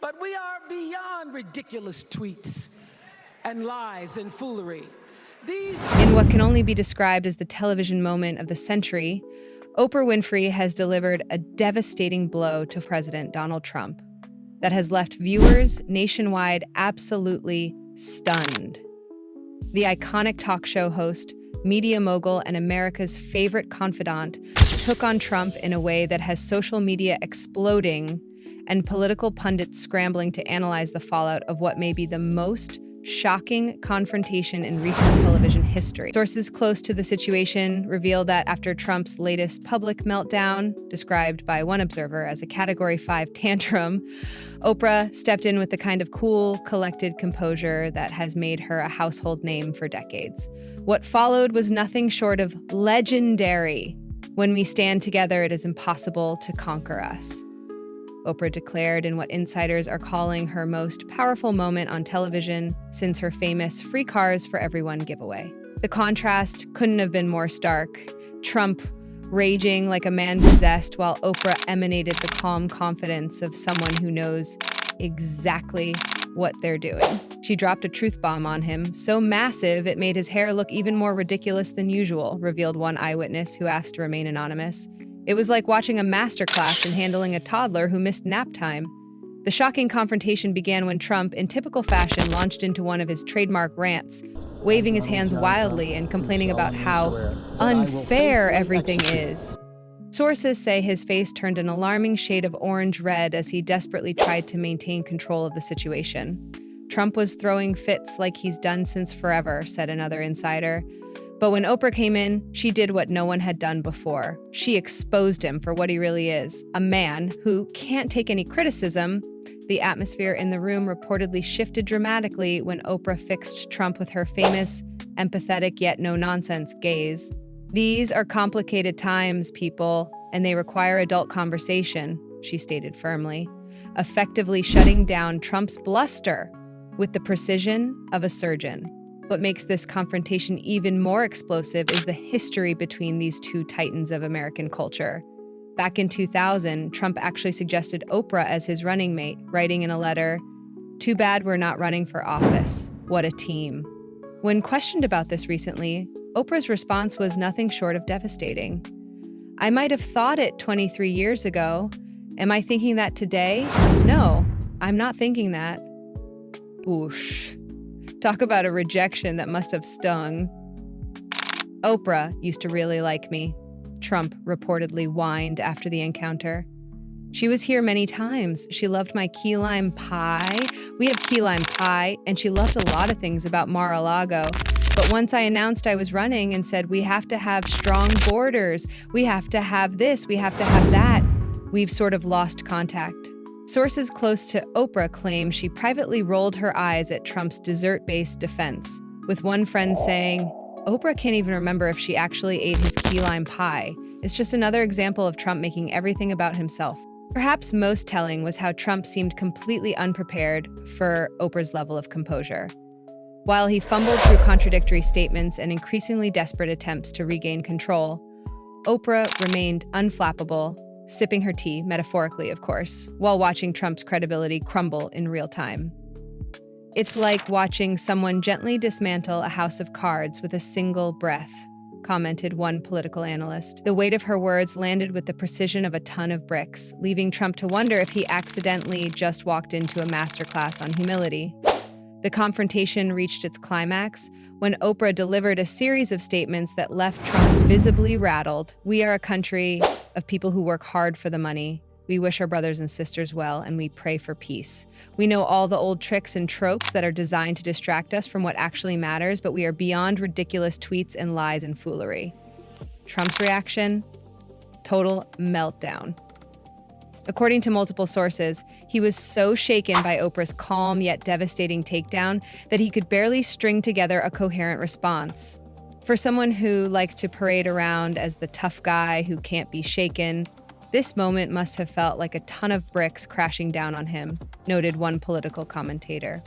But we are beyond ridiculous tweets and lies and foolery. In what can only be described as the television moment of the century, Oprah Winfrey has delivered a devastating blow to President Donald Trump that has left viewers nationwide absolutely stunned. The iconic talk show host, media mogul, and America's favorite confidant took on Trump in a way that has social media exploding and political pundits scrambling to analyze the fallout of what may be the most shocking confrontation in recent television history. Sources close to the situation reveal that after Trump's latest public meltdown, described by one observer as a Category 5 tantrum, Oprah stepped in with the kind of cool, collected composure that has made her a household name for decades. What followed was nothing short of legendary. When we stand together, it is impossible to conquer us, Oprah declared in what insiders are calling her most powerful moment on television since her famous Free Cars for Everyone giveaway. The contrast couldn't have been more stark. Trump raging like a man possessed, while Oprah emanated the calm confidence of someone who knows exactly what they're doing. She dropped a truth bomb on him, so massive it made his hair look even more ridiculous than usual, revealed one eyewitness who asked to remain anonymous. It was like watching a masterclass in handling a toddler who missed nap time. The shocking confrontation began when Trump, in typical fashion, launched into one of his trademark rants, waving his hands wildly and complaining about how unfair everything is. Sources say his face turned an alarming shade of orange-red as he desperately tried to maintain control of the situation. Trump was throwing fits like he's done since forever, said another insider. But when Oprah came in, she did what no one had done before. She exposed him for what he really is, a man who can't take any criticism. The atmosphere in the room reportedly shifted dramatically when Oprah fixed Trump with her famous, empathetic yet no-nonsense gaze. These are complicated times, people, and they require adult conversation, she stated firmly, effectively shutting down Trump's bluster with the precision of a surgeon. What makes this confrontation even more explosive is the history between these two titans of American culture. Back in 2000, Trump actually suggested Oprah as his running mate, writing in a letter, "Too bad we're not running for office. What a team." When questioned about this recently, Oprah's response was nothing short of devastating. "I might have thought it 23 years ago. Am I thinking that today? No, I'm not thinking that." Oosh. Talk about a rejection that must have stung. "Oprah used to really like me," Trump reportedly whined after the encounter. "She was here many times. She loved my key lime pie. We have key lime pie, and she loved a lot of things about Mar-a-Lago. But once I announced I was running and said, we have to have strong borders, we have to have this, we have to have that, we've sort of lost contact." Sources close to Oprah claim she privately rolled her eyes at Trump's dessert-based defense, with one friend saying, "Oprah can't even remember if she actually ate his key lime pie. It's just another example of Trump making everything about himself." Perhaps most telling was how Trump seemed completely unprepared for Oprah's level of composure. While he fumbled through contradictory statements and increasingly desperate attempts to regain control, Oprah remained unflappable, sipping her tea, metaphorically of course, while watching Trump's credibility crumble in real time. "It's like watching someone gently dismantle a house of cards with a single breath," commented one political analyst. The weight of her words landed with the precision of a ton of bricks, leaving Trump to wonder if he accidentally just walked into a masterclass on humility. The confrontation reached its climax when Oprah delivered a series of statements that left Trump visibly rattled. "We are a country of people who work hard for the money. We wish our brothers and sisters well, and we pray for peace. We know all the old tricks and tropes that are designed to distract us from what actually matters, but we are beyond ridiculous tweets and lies and foolery." Trump's reaction? Total meltdown. According to multiple sources, he was so shaken by Oprah's calm yet devastating takedown that he could barely string together a coherent response. For someone who likes to parade around as the tough guy who can't be shaken, this moment must have felt like a ton of bricks crashing down on him, noted one political commentator.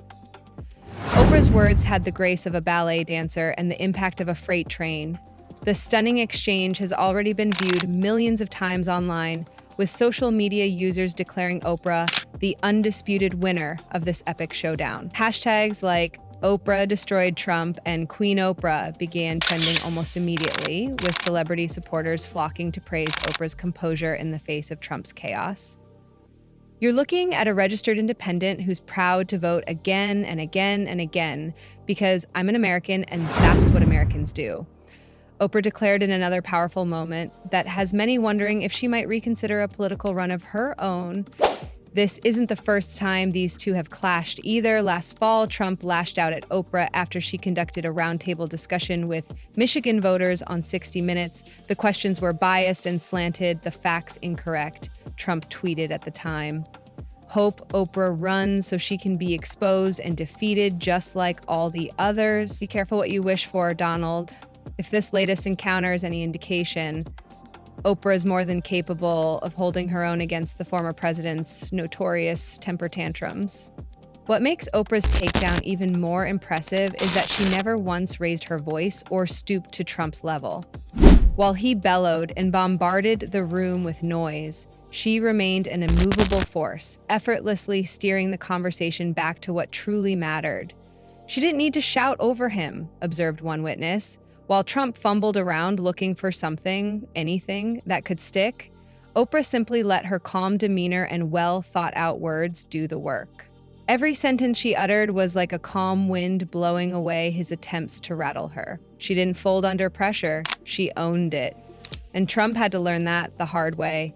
Oprah's words had the grace of a ballet dancer and the impact of a freight train. The stunning exchange has already been viewed millions of times online, with social media users declaring Oprah the undisputed winner of this epic showdown. Hashtags like Oprah destroyed Trump and Queen Oprah began trending almost immediately, with celebrity supporters flocking to praise Oprah's composure in the face of Trump's chaos. You're looking at a registered independent who's proud to vote again and again and again because I'm an American and that's what Americans do. Oprah declared in another powerful moment that has many wondering if she might reconsider a political run of her own. This isn't the first time these two have clashed either. Last fall, Trump lashed out at Oprah after she conducted a roundtable discussion with Michigan voters on 60 Minutes. The questions were biased and slanted, the facts incorrect, Trump tweeted at the time. Hope Oprah runs so she can be exposed and defeated just like all the others. Be careful what you wish for, Donald. If this latest encounter is any indication, Oprah is more than capable of holding her own against the former president's notorious temper tantrums. What makes Oprah's takedown even more impressive is that she never once raised her voice or stooped to Trump's level. While he bellowed and bombarded the room with noise, she remained an immovable force, effortlessly steering the conversation back to what truly mattered. She didn't need to shout over him, observed one witness. While Trump fumbled around looking for something, anything, that could stick, Oprah simply let her calm demeanor and well-thought-out words do the work. Every sentence she uttered was like a calm wind blowing away his attempts to rattle her. She didn't fold under pressure, she owned it. And Trump had to learn that the hard way.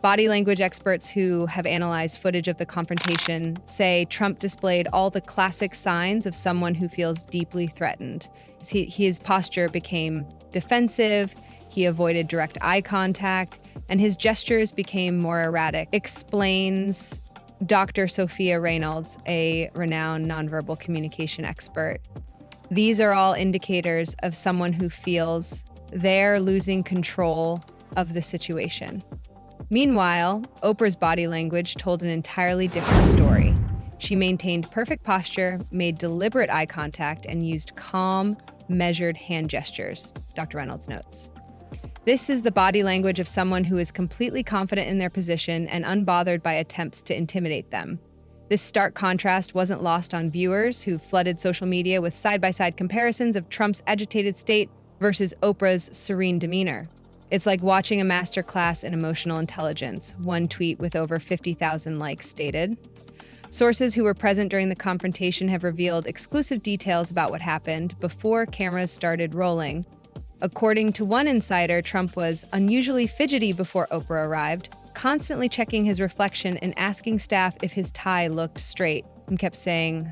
Body language experts who have analyzed footage of the confrontation say Trump displayed all the classic signs of someone who feels deeply threatened. His posture became defensive, he avoided direct eye contact, and his gestures became more erratic, explains Dr. Sophia Reynolds, a renowned nonverbal communication expert. These are all indicators of someone who feels they're losing control of the situation. Meanwhile, Oprah's body language told an entirely different story. She maintained perfect posture, made deliberate eye contact, and used calm, measured hand gestures, Dr. Reynolds notes. This is the body language of someone who is completely confident in their position and unbothered by attempts to intimidate them. This stark contrast wasn't lost on viewers who flooded social media with side-by-side comparisons of Trump's agitated state versus Oprah's serene demeanor. It's like watching a masterclass in emotional intelligence, one tweet with over 50,000 likes stated. Sources who were present during the confrontation have revealed exclusive details about what happened before cameras started rolling. According to one insider, Trump was unusually fidgety before Oprah arrived, constantly checking his reflection and asking staff if his tie looked straight, and kept saying,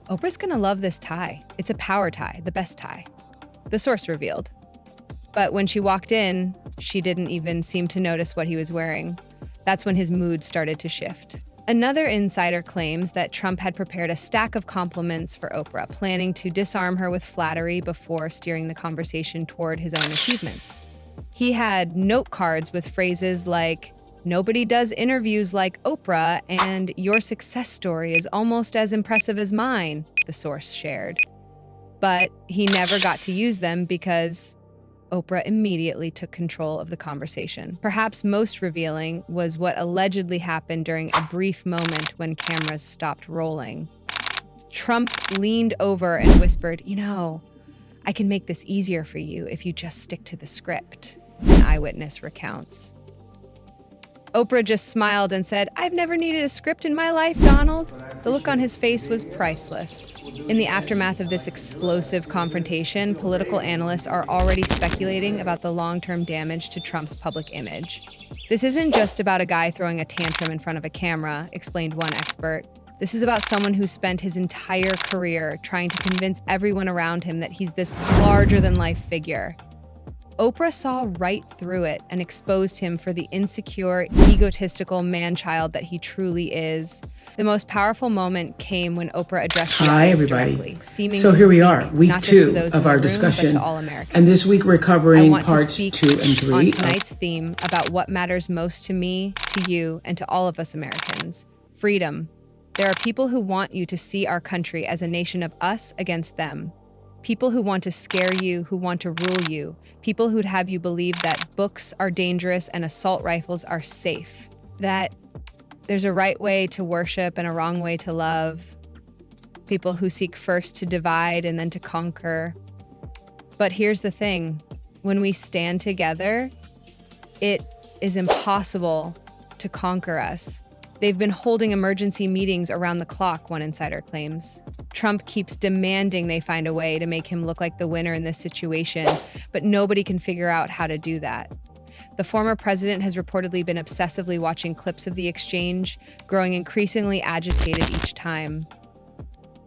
"Oprah's gonna love this tie. It's a power tie, the best tie," the source revealed. But when she walked in, she didn't even seem to notice what he was wearing. That's when his mood started to shift. Another insider claims that Trump had prepared a stack of compliments for Oprah, planning to disarm her with flattery before steering the conversation toward his own achievements. He had note cards with phrases like, "Nobody does interviews like Oprah," and "Your success story is almost as impressive as mine," the source shared. But he never got to use them because Oprah immediately took control of the conversation. Perhaps most revealing was what allegedly happened during a brief moment when cameras stopped rolling. Trump leaned over and whispered, "I can make this easier for you if you just stick to the script," an eyewitness recounts. Oprah just smiled and said, "I've never needed a script in my life, Donald." The look on his face was priceless. In the aftermath of this explosive confrontation, political analysts are already speculating about the long-term damage to Trump's public image. "This isn't just about a guy throwing a tantrum in front of a camera," explained one expert. "This is about someone who spent his entire career trying to convince everyone around him that he's this larger-than-life figure." Oprah saw right through it and exposed him for the insecure, egotistical man-child that he truly is. The most powerful moment came when Oprah addressed the audience directly, seeming So to here we speak are, week not just to 2 those of in our the room, discussion. but to all Americans. And this week we're I covering want to parts speak 2 and 3. on tonight's theme about what matters most to me, to you, and to all of us Americans: freedom. There are people who want you to see our country as a nation of us against them. People who want to scare you, who want to rule you. People who'd have you believe that books are dangerous and assault rifles are safe. That There's a right way to worship and a wrong way to love. People who seek first to divide and then to conquer. But here's the thing. When we stand together, it is impossible to conquer us. They've been holding emergency meetings around the clock, one insider claims. Trump keeps demanding they find a way to make him look like the winner in this situation, but nobody can figure out how to do that. The former president has reportedly been obsessively watching clips of the exchange, growing increasingly agitated each time.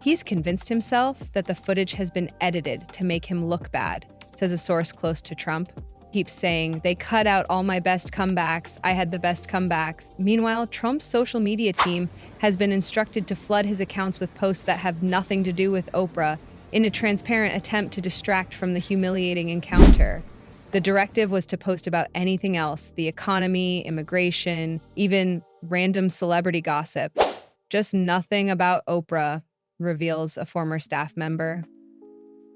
He's convinced himself that the footage has been edited to make him look bad, says a source close to Trump. Keeps saying, they cut out all my best comebacks. I had the best comebacks. Meanwhile, Trump's social media team has been instructed to flood his accounts with posts that have nothing to do with Oprah in a transparent attempt to distract from the humiliating encounter. The directive was to post about anything else, the economy, immigration, even random celebrity gossip. Just nothing about Oprah, reveals a former staff member.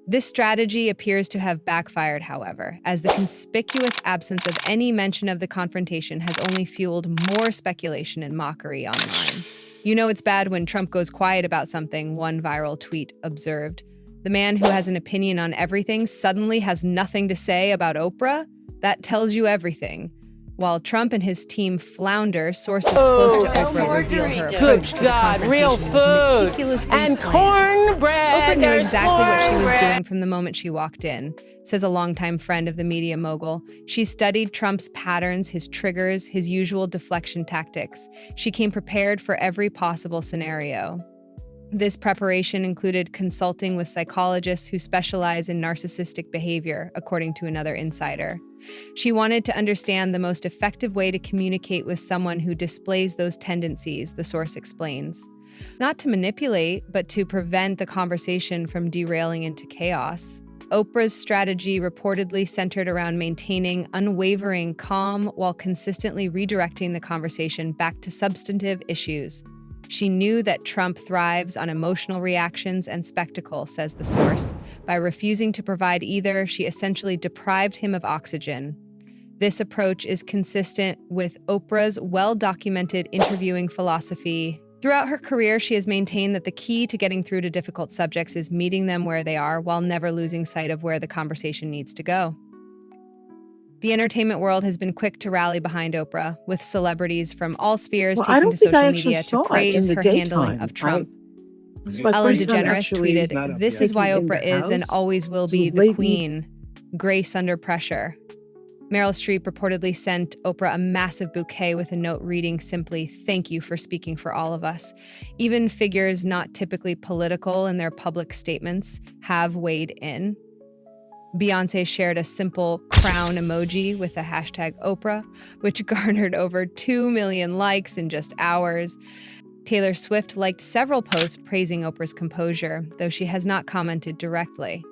This strategy appears to have backfired, however, as the conspicuous absence of any mention of the confrontation has only fueled more speculation and mockery online. You know it's bad when Trump goes quiet about something, one viral tweet observed. The man who has an opinion on everything suddenly has nothing to say about Oprah? That tells you everything. While Trump and his team flounder, sources close to Oprah reveal her approach to the confrontation was meticulously and planned. cornbread. Oprah knew exactly what she was doing from the moment she walked in, says a longtime friend of the media mogul. She studied Trump's patterns, his triggers, his usual deflection tactics. She came prepared for every possible scenario. This preparation included consulting with psychologists who specialize in narcissistic behavior, according to another insider. She wanted to understand the most effective way to communicate with someone who displays those tendencies, the source explains. Not to manipulate, but to prevent the conversation from derailing into chaos. Oprah's strategy reportedly centered around maintaining unwavering calm while consistently redirecting the conversation back to substantive issues. She knew that Trump thrives on emotional reactions and spectacle, says the source. By refusing to provide either, she essentially deprived him of oxygen. This approach is consistent with Oprah's well-documented interviewing philosophy. Throughout her career, she has maintained that the key to getting through to difficult subjects is meeting them where they are while never losing sight of where the conversation needs to go. The entertainment world has been quick to rally behind Oprah, with celebrities from all spheres taking to social media to praise her handling of Trump. Ellen DeGeneres tweeted, "This is why Oprah is and always will be the queen. Grace under pressure." Meryl Streep reportedly sent Oprah a massive bouquet with a note reading simply, "Thank you for speaking for all of us." Even figures not typically political in their public statements have weighed in. Beyoncé shared a simple crown emoji with the hashtag Oprah, which garnered over 2 million likes in just hours. Taylor Swift liked several posts praising Oprah's composure, though she has not commented directly.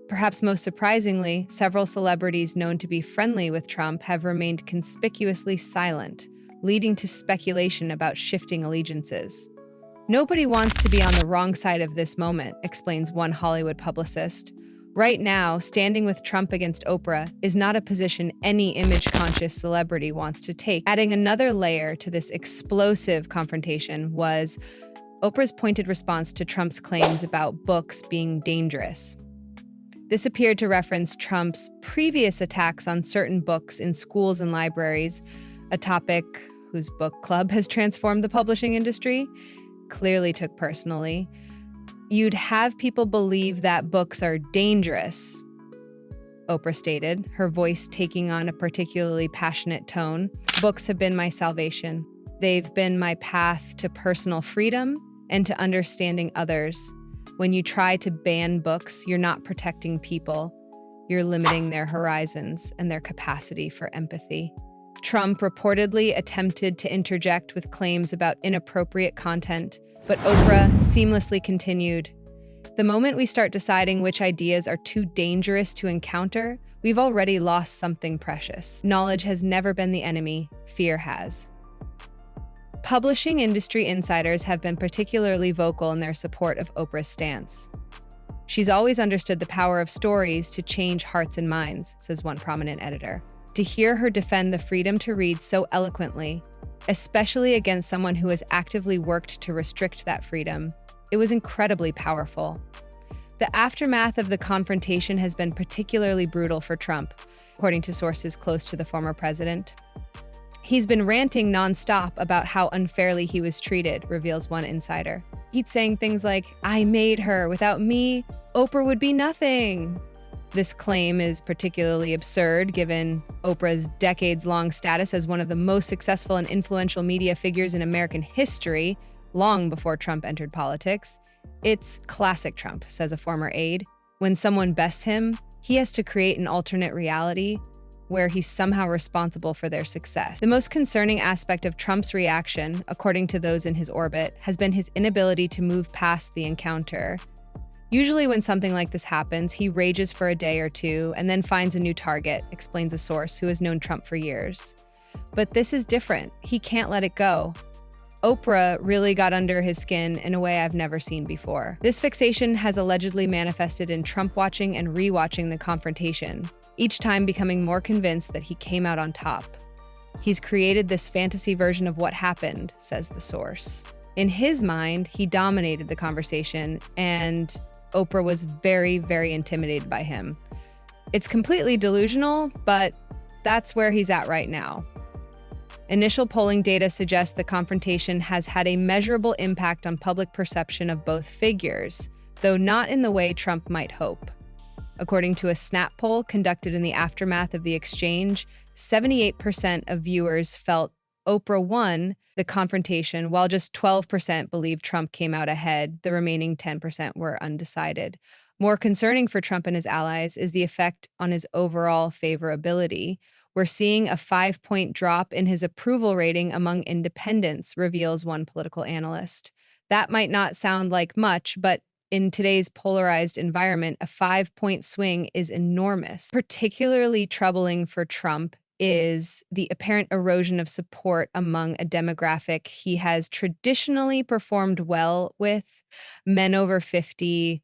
Perhaps most surprisingly, several celebrities known to be friendly with Trump have remained conspicuously silent, leading to speculation about shifting allegiances. Nobody wants to be on the wrong side of this moment, explains one Hollywood publicist. Right now, standing with Trump against Oprah is not a position any image-conscious celebrity wants to take. Adding another layer to this explosive confrontation was Oprah's pointed response to Trump's claims about books being dangerous. This appeared to reference Trump's previous attacks on certain books in schools and libraries, a topic whose book club has transformed the publishing industry. Clearly took personally. You'd have people believe that books are dangerous, Oprah stated, her voice taking on a particularly passionate tone. Books have been my salvation. They've been my path to personal freedom and to understanding others. When you try to ban books, you're not protecting people. You're limiting their horizons and their capacity for empathy. Trump reportedly attempted to interject with claims about inappropriate content, but Oprah seamlessly continued, "The moment we start deciding which ideas are too dangerous to encounter, we've already lost something precious. Knowledge has never been the enemy, fear has." Publishing industry insiders have been particularly vocal in their support of Oprah's stance. "She's always understood the power of stories to change hearts and minds," says one prominent editor. To hear her defend the freedom to read so eloquently especially against someone who has actively worked to restrict that freedom. It was incredibly powerful. The aftermath of the confrontation has been particularly brutal for Trump, according to sources close to the former president. He's been ranting nonstop about how unfairly he was treated, reveals one insider. He's saying things like, "I made her. Without me, Oprah would be nothing." This claim is particularly absurd given Oprah's decades-long status as one of the most successful and influential media figures in American history, long before Trump entered politics. It's classic Trump, says a former aide. When someone bests him, he has to create an alternate reality where he's somehow responsible for their success. The most concerning aspect of Trump's reaction, according to those in his orbit, has been his inability to move past the encounter. Usually when something like this happens, he rages for a day or two and then finds a new target, explains a source who has known Trump for years. But this is different. He can't let it go. Oprah really got under his skin in a way I've never seen before. This fixation has allegedly manifested in Trump watching and re-watching the confrontation, each time becoming more convinced that he came out on top. He's created this fantasy version of what happened, says the source. In his mind, he dominated the conversation, and Oprah was very, very intimidated by him. It's completely delusional, but that's where he's at right now. Initial polling data suggests the confrontation has had a measurable impact on public perception of both figures, though not in the way Trump might hope. According to a Snap poll conducted in the aftermath of the exchange, 78% of viewers felt Oprah won the confrontation, while just 12% believed Trump came out ahead. The remaining 10% were undecided. More concerning for Trump and his allies is the effect on his overall favorability. We're seeing a 5-point drop in his approval rating among independents, reveals one political analyst. That might not sound like much, but in today's polarized environment, a 5-point swing is enormous. Particularly troubling for Trump is the apparent erosion of support among a demographic he has traditionally performed well with: men over 50,